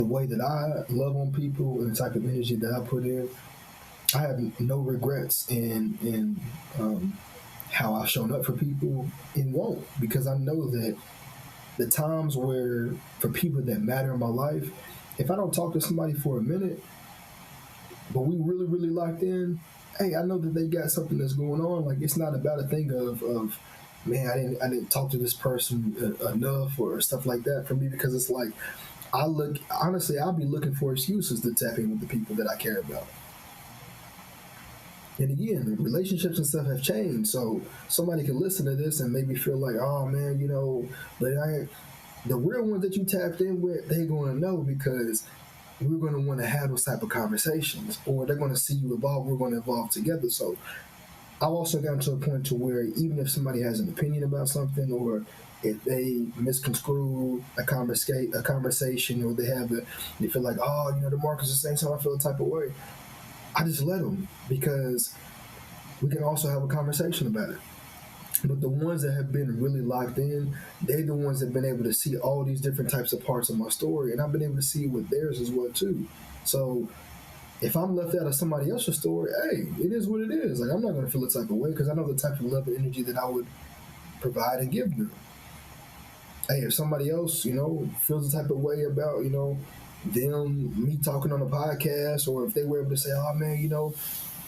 the way that I love on people and the type of energy that I put in, I have no regrets in how I've shown up for people and won't, because I know that the times where for people that matter in my life, if I don't talk to somebody for a minute, but we really, really locked in, hey, I know that they got something that's going on. Like, it's not about a thing of man, I didn't talk to this person enough or stuff like that for me, because it's like I look honestly, I'll be looking for excuses to tap in with the people that I care about. And again, relationships and stuff have changed, so somebody can listen to this and maybe feel like, oh man, but the real ones that you tapped in with, they're going to know, because we're going to want to have those type of conversations, or they're going to see you evolve. We're going to evolve together. So I've also gotten to a point to where even if somebody has an opinion about something, or if they misconstrue a conversation, or they feel like, oh, the Marcus is saying something, I feel a type of way. I just let them, because we can also have a conversation about it. But the ones that have been really locked in, they're the ones that have been able to see all these different types of parts of my story, and I've been able to see what theirs as well too. So if I'm left out of somebody else's story, hey, it is what it is. Like, I'm not going to feel the type of way, because I know the type of love and energy that I would provide and give them. Hey, if somebody else, feels the type of way about, me talking on a podcast, or if they were able to say, oh man,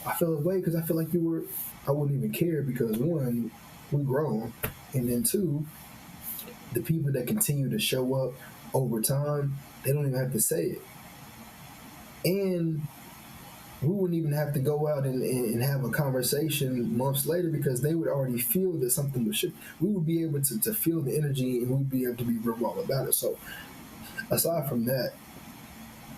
I feel away because I feel like you were, I wouldn't even care, because one, we grown, and then two, the people that continue to show up over time, they don't even have to say it. And we wouldn't even have to go out and have a conversation months later, because they would already feel that something was shift. We would be able to feel the energy, and we'd be able to be real raw about it. So aside from that,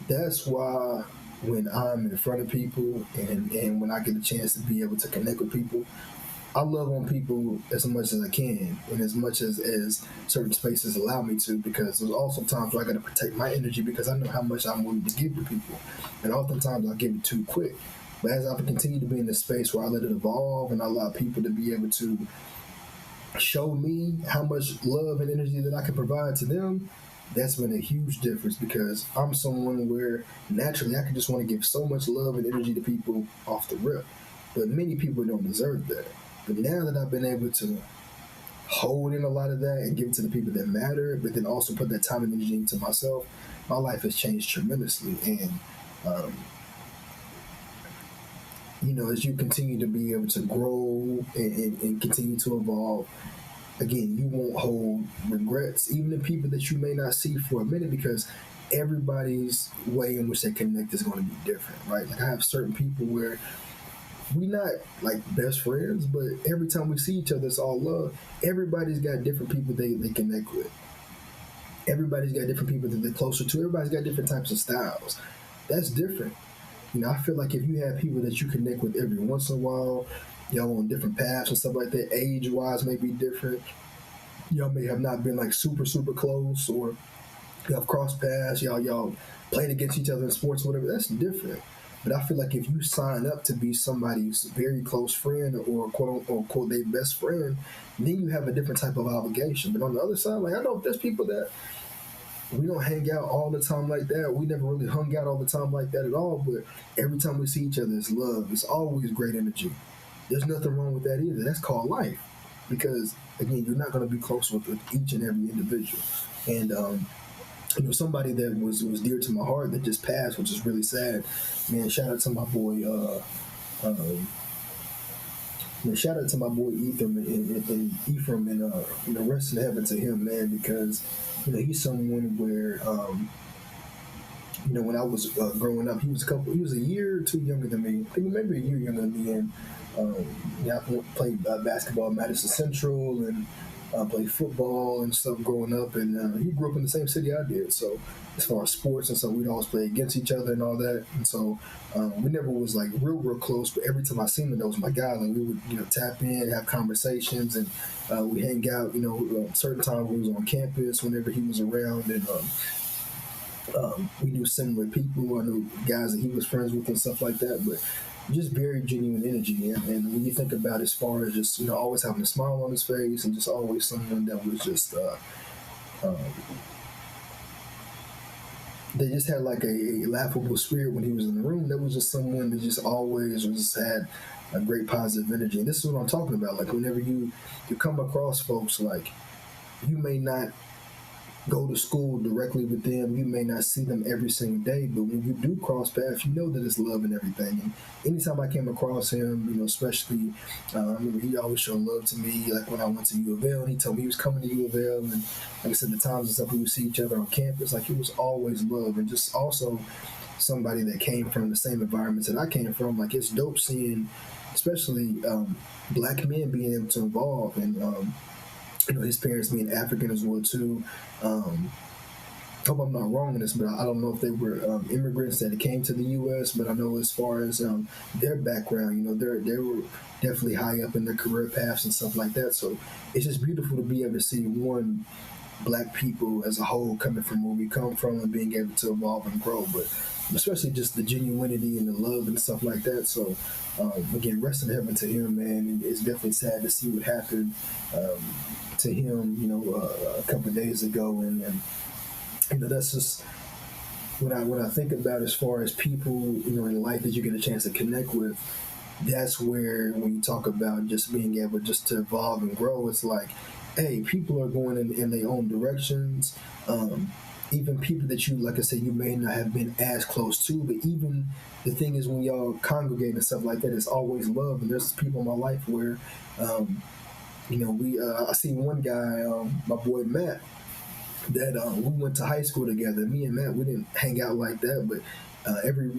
that's why when I'm in front of people, and when I get a chance to be able to connect with people, I love on people as much as I can, and as much as certain spaces allow me to, because there's also times where I got to protect my energy, because I know how much I'm willing to give to people, and oftentimes I give it too quick. But as I continue to be in this space where I let it evolve, and I allow people to be able to show me how much love and energy that I can provide to them, that's been a huge difference, because I'm someone where naturally I can just want to give so much love and energy to people off the rip. But many people don't deserve that. But now that I've been able to hold in a lot of that and give it to the people that matter, but then also put that time and energy into myself, my life has changed tremendously. And, um, as you continue to be able to grow and continue to evolve, again, you won't hold regrets, even the people that you may not see for a minute, because everybody's way in which they connect is going to be different, right? Like, I have certain people where we not like best friends, but every time we see each other, it's all love. Everybody's got different people they connect with. Everybody's got different people that they're closer to. Everybody's got different types of styles. That's different. I feel like if you have people that you connect with every once in a while, y'all on different paths and stuff like that, age-wise may be different. Y'all may have not been like super, super close, or y'all have crossed paths, y'all played against each other in sports, whatever. That's different. But I feel like if you sign up to be somebody's very close friend, or quote unquote their best friend, then you have a different type of obligation. But on the other side, like, I know there's people that we don't hang out all the time like that. We never really hung out all the time like that at all. But every time we see each other, it's love. It's always great energy. There's nothing wrong with that either. That's called life. Because again, you're not going to be close with each and every individual. And somebody that was dear to my heart that just passed, which is really sad. Man, shout out to my boy. Shout out to my boy Ephraim, and Ephraim, and rest in heaven to him, man, because he's someone where when I was growing up, he was a year or two younger than me. I think maybe a year younger than me, and I played basketball at Madison Central, and played football and stuff growing up, and he grew up in the same city I did. So as far as sports and stuff, we'd always play against each other and all that. And so we never was like real close, but every time I seen him, that was my guy. Like, we would tap in, have conversations, and we hang out. Certain times we was on campus whenever he was around, and we knew similar people. I knew guys that he was friends with and stuff like that, but just very genuine energy. And when you think about, as far as just always having a smile on his face, and just always someone that was just they just had like a laughable spirit when he was in the room. That was just someone that just always was had a great positive energy. And this is what I'm talking about. Like whenever you come across folks, like you may not go to school directly with them. You may not see them every single day, but when you do cross paths, you know that it's love and everything. And anytime I came across him, especially, I remember he always showed love to me. Like when I went to U of L, and he told me he was coming to U of L, and like I said, the times and stuff we would see each other on campus, like it was always love, and just also somebody that came from the same environments that I came from. Like it's dope seeing, especially black men being able to evolve and. His parents being African as well too. Hope I'm not wrong in this, but I don't know if they were immigrants that came to the U.S. But I know as far as their background, they were definitely high up in their career paths and stuff like that. So it's just beautiful to be able to see one black people as a whole coming from where we come from and being able to evolve and grow, but especially just the genuinity and the love and stuff like that. So again, rest in heaven to him, man. And it's definitely sad to see what happened to him, a couple of days ago, and that's just when I think about as far as people, in life that you get a chance to connect with. That's where when you talk about just being able just to evolve and grow, it's like, hey, people are going in their own directions. Even people that you, like I said, you may not have been as close to, but even the thing is when y'all congregate and stuff like that, it's always love. And there's people in my life where, I seen one guy, my boy Matt, that we went to high school together. Me and Matt, we didn't hang out like that, but every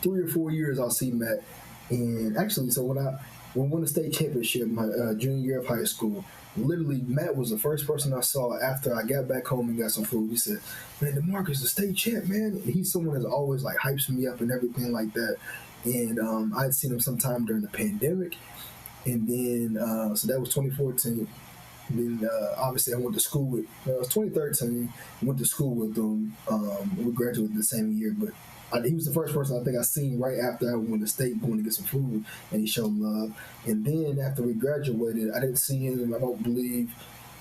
3 or 4 years I'll see Matt. And actually, so when we won the state championship my junior year of high school, literally Matt was the first person I saw after I got back home and got some food. He said, "Man, DeMarcus, the state champ, man." And he's someone that's always like hypes me up and everything like that. And I'd seen him sometime during the pandemic, and then so that was 2014. And then obviously I went to school with. It was 2013. Went to school with him. We graduated the same year, but he was the first person I think I seen right after I went to state going to get some food, and he showed love. And then after we graduated, I didn't see him, I don't believe,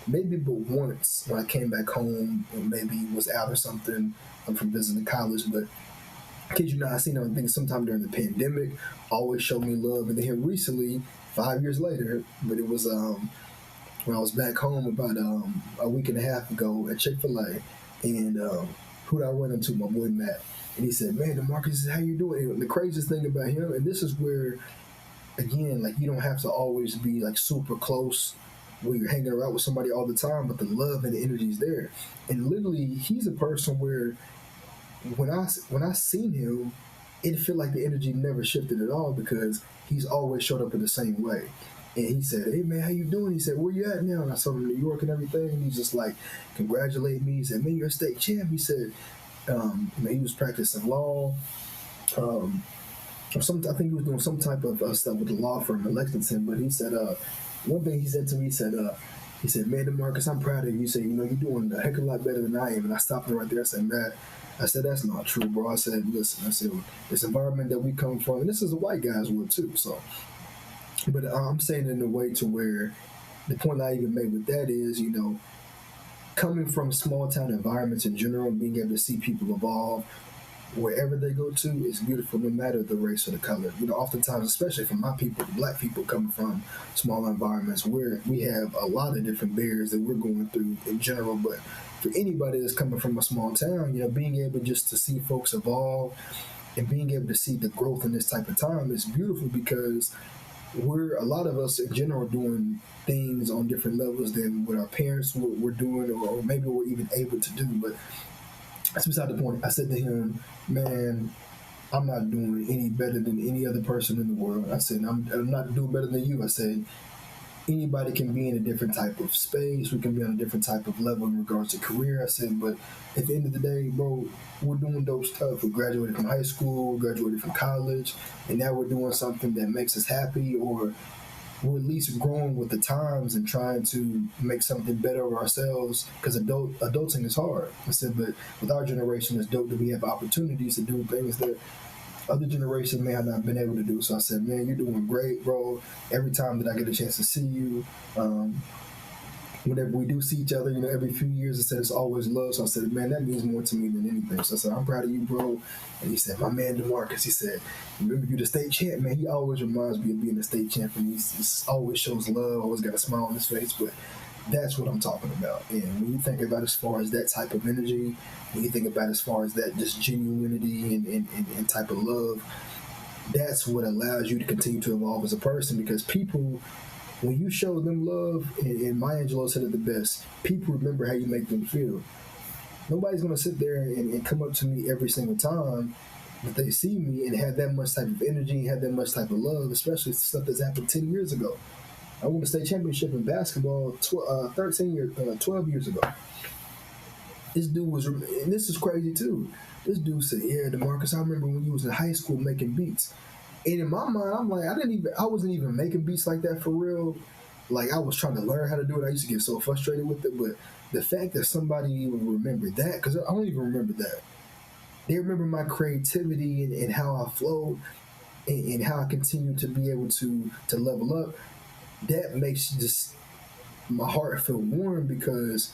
maybe but once when I came back home and maybe was out or something. I'm from visiting college, but kid you not, I seen him I think sometime during the pandemic, always showed me love. And then here recently, 5 years later, but it was when I was back home about a week and a half ago at Chick-fil-A, and who did I run into? My boy Matt. And he said, "Man, DeMarcus, how you doing?" And the craziest thing about him, and this is where, again, like you don't have to always be like super close where you're hanging around with somebody all the time, but the love and the energy is there. And literally, he's a person where when I seen him, it felt like the energy never shifted at all because he's always showed up in the same way. And he said, "Hey man, how you doing?" He said, "Where you at now?" And I told him New York and everything. And he's just like, congratulate me. He said, "Man, you're a state champ." He said, he was practicing law. I think he was doing some type of stuff with the law firm in Lexington. But he said, one thing he said to me, he said, "Man, DeMarcus, I'm proud of you." He said, "You're doing a heck of a lot better than I am." And I stopped him right there. I said, "Matt," I said, "that's not true, bro." I said, "Listen," I said, "this environment that we come from, and this is a white guy's world too." So, but I'm saying it in a way to where the point I even made with that is, coming from small town environments in general, being able to see people evolve wherever they go to is beautiful, no matter the race or the color. Oftentimes, especially for my people, the black people coming from small environments where we have a lot of different barriers that we're going through in general. But for anybody that's coming from a small town, being able just to see folks evolve and being able to see the growth in this type of time is beautiful because a lot of us in general doing things on different levels than what our parents were doing or maybe we're even able to do. But that's beside the point. I said to him, "Man, I'm not doing any better than any other person in the world." I said, I'm not doing better than you. I said, anybody can be in a different type of space. We can be on a different type of level in regards to career. I said, but at the end of the day, bro, we're doing dope stuff. We graduated from high school, graduated from college, and now we're doing something that makes us happy, or we're at least growing with the times and trying to make something better of ourselves, because adulting is hard. I said, but with our generation, it's dope that we have opportunities to do things that other generations may have not been able to do. So I said, "Man, you're doing great, bro. Every time that I get a chance to see you, whenever we do see each other, every few years, I said it's always love. So I said, man, that means more to me than anything. So I said, I'm proud of you, bro. And he said, my man DeMarcus, he said, remember you the state champ, man. He always reminds me of being the state champion. He's always shows love, always got a smile on his face. But that's what I'm talking about. And when you think about as far as that type of energy, when you think about as far as that just genuinity and type of love, that's what allows you to continue to evolve as a person, because people, when you show them love, and Maya Angelou said it the best, people remember how you make them feel. Nobody's going to sit there and come up to me every single time that they see me and have that much type of energy, have that much type of love, especially stuff that's happened 10 years ago. I won the state championship in basketball 12 years ago. This dude was, and this is crazy too. This dude said, yeah, DeMarcus, I remember when you was in high school making beats. And in my mind, I'm like, I wasn't even making beats like that for real. Like, I was trying to learn how to do it. I used to get so frustrated with it. But the fact that somebody even remembered that, because I don't even remember that. They remember my creativity and how I flowed and how I continue to be able to level up. That makes just my heart feel warm, because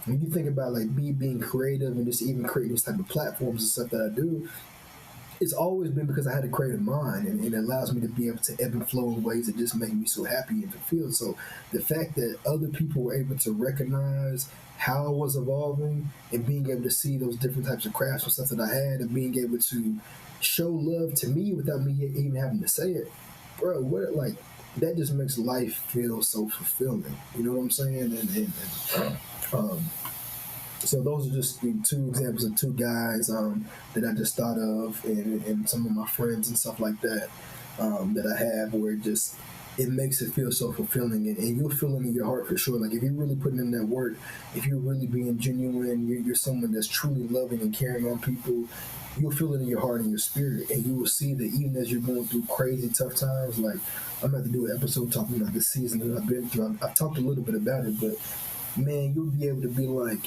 when you think about like me being creative and just even creating this type of platforms and stuff that I do, it's always been because I had a creative mind, and it allows me to be able to ebb and flow in ways that just make me so happy and fulfilled. So the fact that other people were able to recognize how I was evolving and being able to see those different types of crafts and stuff that I had, and being able to show love to me without me even having to say it, bro, what, like, that just makes life feel so fulfilling. You know what I'm saying? So those are just the two examples of two guys that I just thought of, and some of my friends and stuff like that that I have, where it makes it feel so fulfilling, and you'll feel it in your heart for sure. Like, if you're really putting in that work, if you're really being genuine, you're someone that's truly loving and caring on people, you'll feel it in your heart and your spirit, and you will see that even as you're going through crazy tough times. Like, I'm about to do an episode talking about the season that I've been through. I've talked a little bit about it, but man, you'll be able to be like,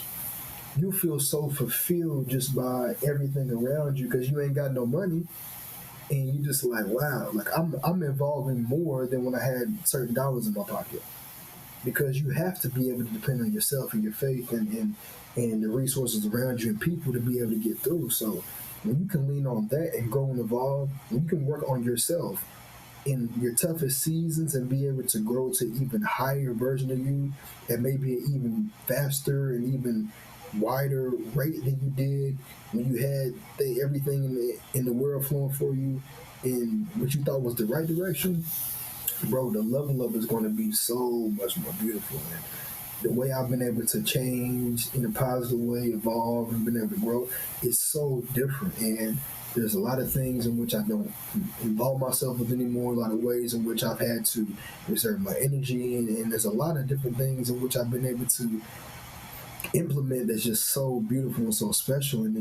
you feel so fulfilled just by everything around you, because you ain't got no money, and you just like, wow, like I'm involving more than when I had certain dollars in my pocket, because you have to be able to depend on yourself and your faith and the resources around you and people to be able to get through. So when you can lean on that and grow and evolve, when you can work on yourself in your toughest seasons and be able to grow to even higher version of you, and maybe an even faster and even wider rate than you did when you had everything in the world flowing for you in what you thought was the right direction, bro, the level up is going to be so much more beautiful. And the way I've been able to change in a positive way, evolve, and been able to grow, is so different. And there's a lot of things in which I don't involve myself with anymore, a lot of ways in which I've had to reserve my energy, and there's a lot of different things in which I've been able to implement that's just so beautiful and so special. And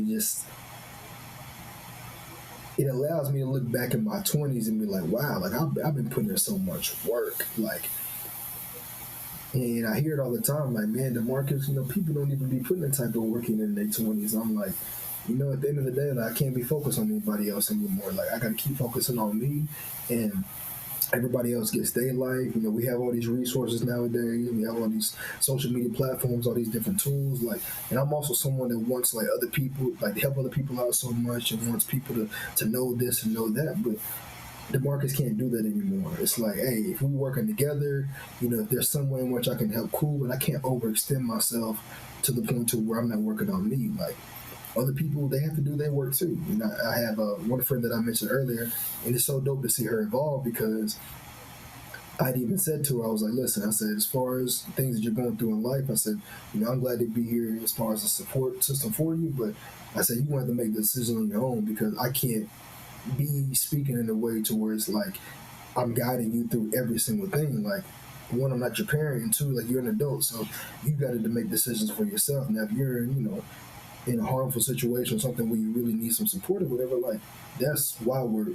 it allows me to look back in my 20s and be like, wow, like I've been putting in so much work, like, and I hear it all the time, like, man, DeMarcus, people don't even be putting that type of work in their 20s. I'm like, at the end of the day, like, I can't be focused on anybody else anymore. Like, I got to keep focusing on me, and everybody else gets their life. We have all these resources nowadays. We have all these social media platforms, all these different tools. Like, and I'm also someone that wants, like, other people, like, to help other people out so much, and wants people to know this and know that. But DeMarcus can't do that anymore. It's like, hey, if we're working together, if there's some way in which I can help, cool, but I can't overextend myself to the point to where I'm not working on me. Like, other people, they have to do their work too. I have one friend that I mentioned earlier, and it's so dope to see her involved, because I'd even said to her, I was like, listen, I said, as far as things that you're going through in life, I said, I'm glad to be here as far as a support system for you, but I said, you want to make the decision on your own, because I can't be speaking in a way to where it's like I'm guiding you through every single thing. Like, one, I'm not your parent, and two, like, you're an adult, so you got to make decisions for yourself. Now, if you're in a harmful situation, something where you really need some support or whatever, like, that's why we're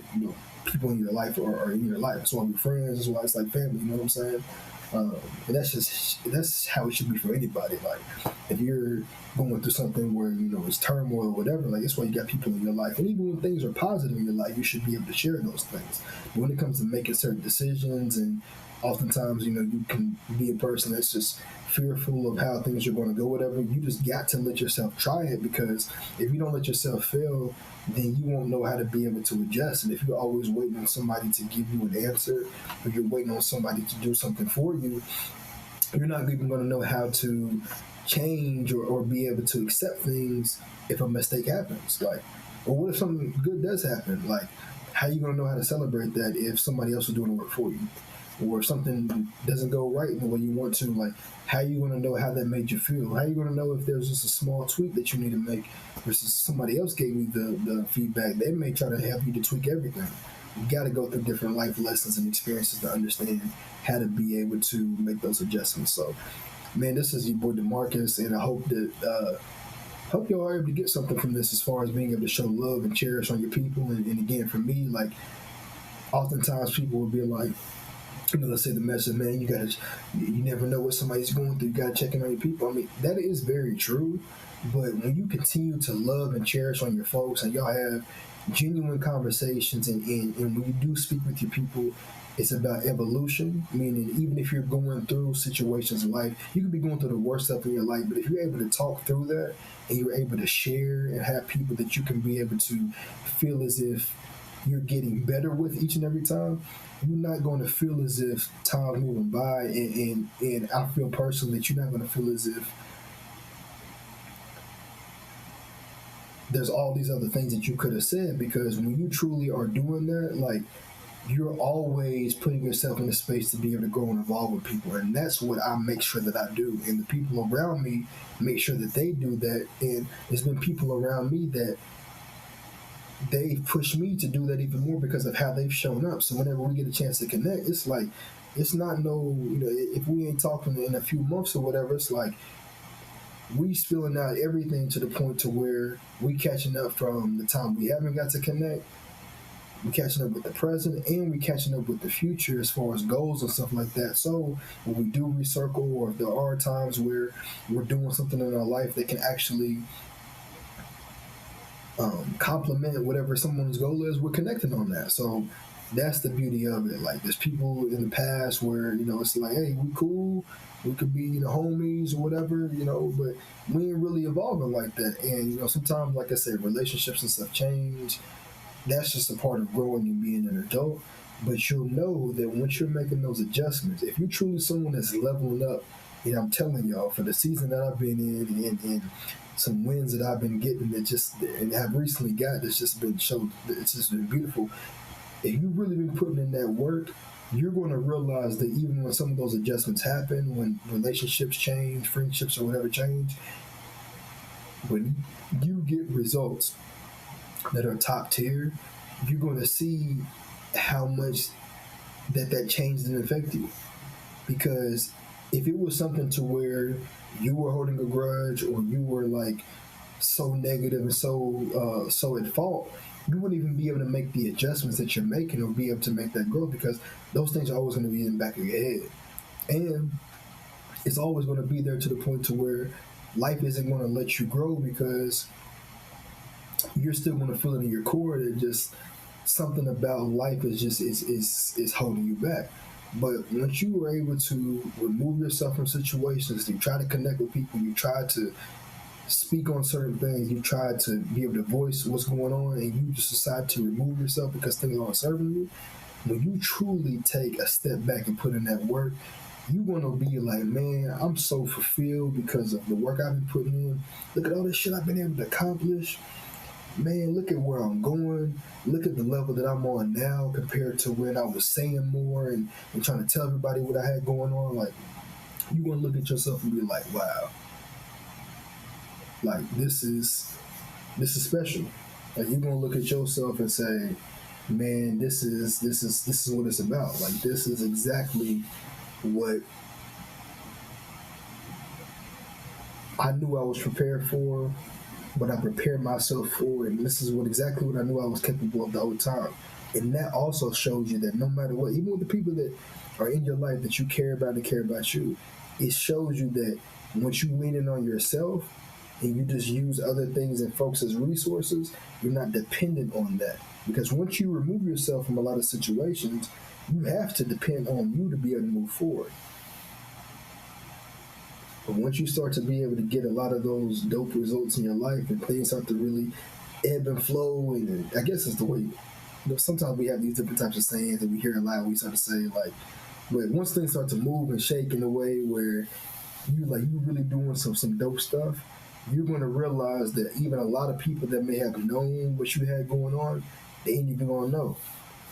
people in your life are in your life. That's why we're friends. That's why it's like family. You know what I'm saying? And that's how it should be for anybody. Like, if you're going through something where it's turmoil or whatever, like, that's why you got people in your life. And even when things are positive in your life, you should be able to share those things. But when it comes to making certain decisions and oftentimes, you can be a person that's just fearful of how things are going to go, whatever. You just got to let yourself try it, because if you don't let yourself fail, then you won't know how to be able to adjust. And if you're always waiting on somebody to give you an answer, or you're waiting on somebody to do something for you, you're not even going to know how to change, or be able to accept things if a mistake happens. Like, or what if something good does happen? Like, how are you going to know how to celebrate that if somebody else is doing the work for you? Or if something doesn't go right in the way you want to, like, how are you going to know how that made you feel? How are you going to know if there's just a small tweak that you need to make versus somebody else gave you the feedback? They may try to help you to tweak everything. You got to go through different life lessons and experiences to understand how to be able to make those adjustments. So, man, this is your boy DeMarcus, and I hope y'all are able to get something from this as far as being able to show love and cherish on your people. And again, for me, like, oftentimes people will be like, let's say the message, man, you never know what somebody's going through. You gotta check in on your people. I mean, that is very true. But when you continue to love and cherish on your folks, and y'all have genuine conversations, and when you do speak with your people, it's about evolution. Meaning, even if you're going through situations in life, you could be going through the worst stuff in your life, but if you're able to talk through that, and you're able to share and have people that you can be able to feel as if you're getting better with each and every time, you're not going to feel as if time's moving by, and I feel personally that you're not going to feel as if there's all these other things that you could have said, because when you truly are doing that, like, you're always putting yourself in a space to be able to grow and evolve with people. And that's what I make sure that I do. And the people around me make sure that they do that. And there's been people around me that they've pushed me to do that even more because of how they've shown up. So whenever we get a chance to connect, it's like, it's not no, if we ain't talking in a few months or whatever, it's like we spilling out everything to the point to where we catching up from the time we haven't got to connect. We catching up with the present, and we catching up with the future as far as goals and stuff like that. So when we do recircle, or if there are times where we're doing something in our life that can actually complement whatever someone's goal is, we're connecting on that. So that's the beauty of it. Like, there's people in the past where, it's like, hey, we cool, we could be homies or whatever, but we ain't really evolving like that. And sometimes, like I said, relationships and stuff change. That's just a part of growing and being an adult. But you'll know that once you're making those adjustments, if you're truly someone that's leveling up, I'm telling y'all, for the season that I've been in, and some wins that I've been getting that just, and have recently got, that's just been shown, it's just been beautiful. If you've really been putting in that work, you're going to realize that even when some of those adjustments happen, when relationships change, friendships or whatever change, when you get results that are top tier, you're going to see how much that changed and affected you. Because if it was something to where you were holding a grudge, or you were like so negative and so at fault, you wouldn't even be able to make the adjustments that you're making, or be able to make that growth, because those things are always going to be in the back of your head. And it's always going to be there to the point to where life isn't going to let you grow, because you're still going to feel it in your core that just something about life is just is holding you back. But once you are able to remove yourself from situations, you try to connect with people, you try to speak on certain things, you try to be able to voice what's going on, and you just decide to remove yourself because things aren't serving you, when you truly take a step back and put in that work, you're going to be like, man, I'm so fulfilled because of the work I've been putting in. Look at all this shit I've been able to accomplish. Man, look at where I'm going. Look at the level that I'm on now compared to when I was saying more and trying to tell everybody what I had going on. Like, you're going to look at yourself and be like, wow, like, this is special. Like, you're going to look at yourself and say, man, this is what it's about. Like, this is exactly what I knew I was prepared for, but I prepared myself for it, and this is exactly what I knew I was capable of the whole time. And that also shows you that no matter what, even with the people that are in your life that you care about and care about you, it shows you that once you lean in on yourself and you just use other things and folks as resources, you're not dependent on that. Because once you remove yourself from a lot of situations, You have to depend on you to be able to move forward. But once you start to be able to get a lot of those dope results in your life and things start to really ebb and flow, and I guess it's the way, sometimes we have these different types of sayings that we hear a lot. We start to say like, but once things start to move and shake in a way where you really doing some dope stuff, you're going to realize that even a lot of people that may have known what you had going on, they ain't even going to know.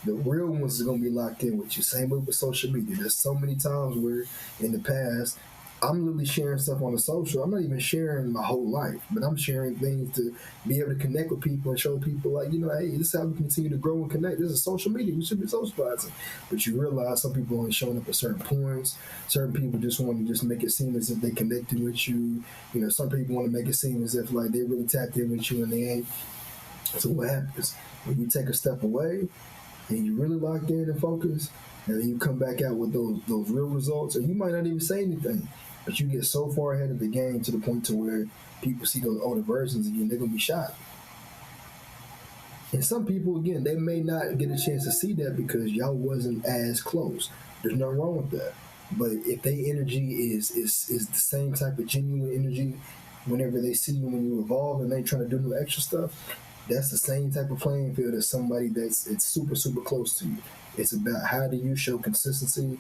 The real ones are going to be locked in with you. Same way with social media. There's so many times where in the past, I'm literally sharing stuff on the social. I'm not even sharing my whole life, but I'm sharing things to be able to connect with people and show people like, hey, this is how we continue to grow and connect. This is social media. We should be socializing. But you realize some people only showing up at certain points. Certain people just want to just make it seem as if they connected with you. Some people want to make it seem as if like they really tapped in with you and they ain't. So what happens? When you take a step away and you really locked in and focused, and then you come back out with those real results, and you might not even say anything, but you get so far ahead of the game to the point to where people see those older versions of you and they're going to be shocked. And some people, again, they may not get a chance to see that because y'all wasn't as close. There's nothing wrong with that. But if their energy is the same type of genuine energy whenever they see you when you evolve and they trying to do new extra stuff, that's the same type of playing field as somebody it's super, super close to you. It's about how do you show consistency,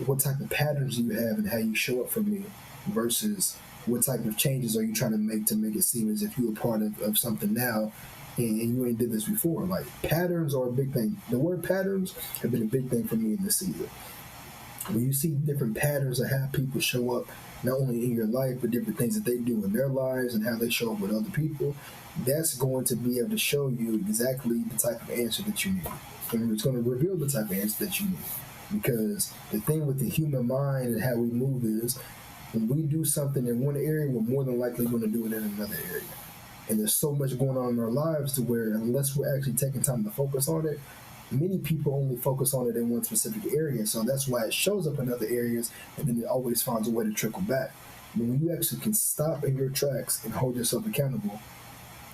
what type of patterns do you have and how you show up for me versus what type of changes are you trying to make it seem as if you're a part of something now and you ain't did this before. Like, patterns are a big thing. The word patterns have been a big thing for me in this season. When you see different patterns of how people show up, not only in your life, but different things that they do in their lives and how they show up with other people, that's going to be able to show you exactly the type of answer that you need. And it's going to reveal the type of answer that you need. Because the thing with the human mind and how we move is, when we do something in one area, we're more than likely going to do it in another area. And there's so much going on in our lives to where, unless we're actually taking time to focus on it, many people only focus on it in one specific area. So that's why it shows up in other areas, and then it always finds a way to trickle back. But when you actually can stop in your tracks and hold yourself accountable,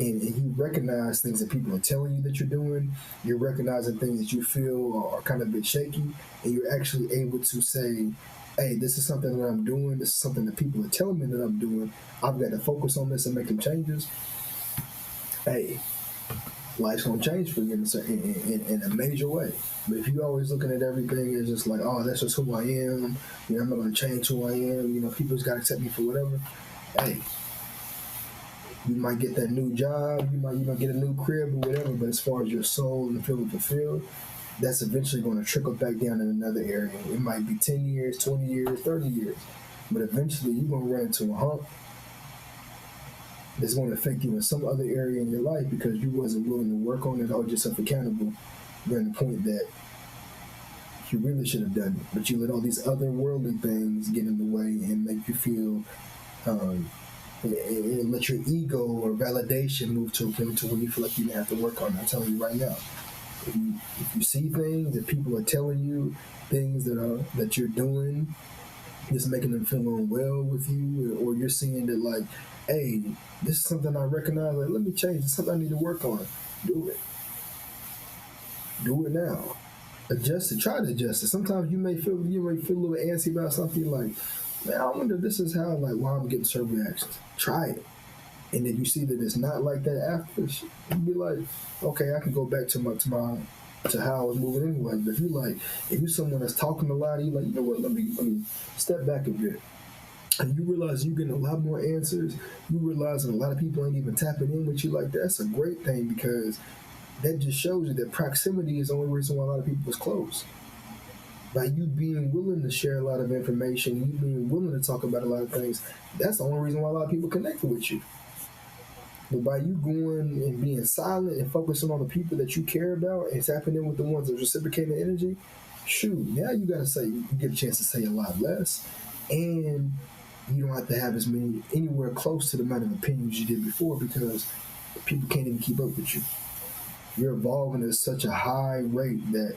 and you recognize things that people are telling you that you're doing, you're recognizing things that you feel are kind of a bit shaky, and you're actually able to say, hey, this is something that I'm doing, this is something that people are telling me that I'm doing, I've got to focus on this and make some changes. Hey, life's going to change for you in a major way. But if you're always looking at everything as just like, oh, that's just who I am, I'm not going to change who I am, people just got to accept me for whatever, hey, you might get that new job, you might get a new crib or whatever, but as far as your soul and feeling fulfilled, that's eventually going to trickle back down in another area. It might be 10 years, 20 years, 30 years, but eventually you're going to run into a hump that's going to affect you in some other area in your life because you wasn't willing to work on it or hold yourself accountable during the point that you really should have done it. But you let all these other worldly things get in the way and make you feel and let your ego or validation move to a point to where you feel like you have to work on it. I'm telling you right now, if you see things that people are telling you, things that you're doing, just making them feel unwell with you, or you're seeing that like, hey, this is something I recognize, like, let me change, it's something I need to work on. Do it. Do it now. Adjust it. Try to adjust it. Sometimes you may feel a little antsy about something like, man, I wonder if this is how, like, why I'm getting certain reactions. Try it. And if you see that it's not like that after, you be like, okay, I can go back to how I was moving anyway. But if you're someone that's talking a lot, you're like, you know what, let me step back a bit. And you realize you're getting a lot more answers. You realize that a lot of people ain't even tapping in with you like that. That's a great thing because that just shows you that proximity is the only reason why a lot of people is close. By you being willing to share a lot of information, you being willing to talk about a lot of things, that's the only reason why a lot of people connect with you. But by you going and being silent and focusing on the people that you care about and tapping in with the ones that reciprocate the energy, shoot, now you get a chance to say a lot less, and you don't have to have anywhere close to the amount of opinions you did before because people can't even keep up with you. You're evolving at such a high rate that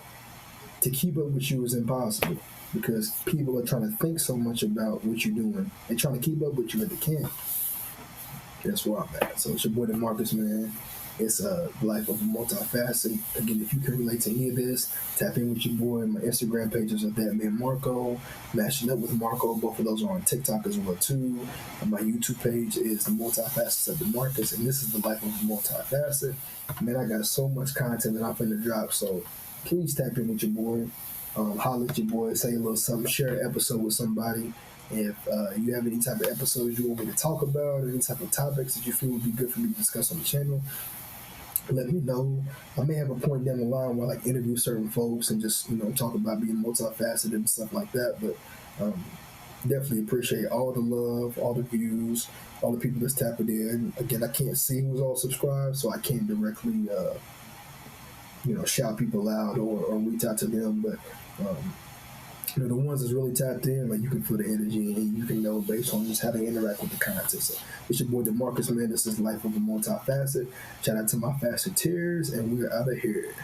to keep up with you is impossible because people are trying to think so much about what you're doing. They're trying to keep up with you, but they can't. That's where I'm at. So it's your boy, the Marcus, man. It's a life of a multifaceted. Again, if you can relate to any of this, tap in with your boy. My Instagram pages are that man Marco, matching up with Marco. Both of those are on TikTok as well too. And my YouTube page is the Multifacets of Demarcus, and this is the life of a multifacet. Man, I got so much content that I'm finna drop, so please tap in with your boy. Holler at your boy, say a little something, share an episode with somebody. If you have any type of episodes you want me to talk about, or any type of topics that you feel would be good for me to discuss on the channel, let me know. I may have a point down the line where I like interview certain folks and just talk about being multifaceted and stuff like that. But definitely appreciate all the love, all the views, all the people that's tapping in. Again, I can't see who's all subscribed, so I can't directly shout people out or reach out to them. But the ones that's really tapped in, like, you can feel the energy and you can know based on just how they interact with the content. So it's your boy DeMarcus, man. This is Life of a Multifacet. Shout out to my faceteers, and we're out of here.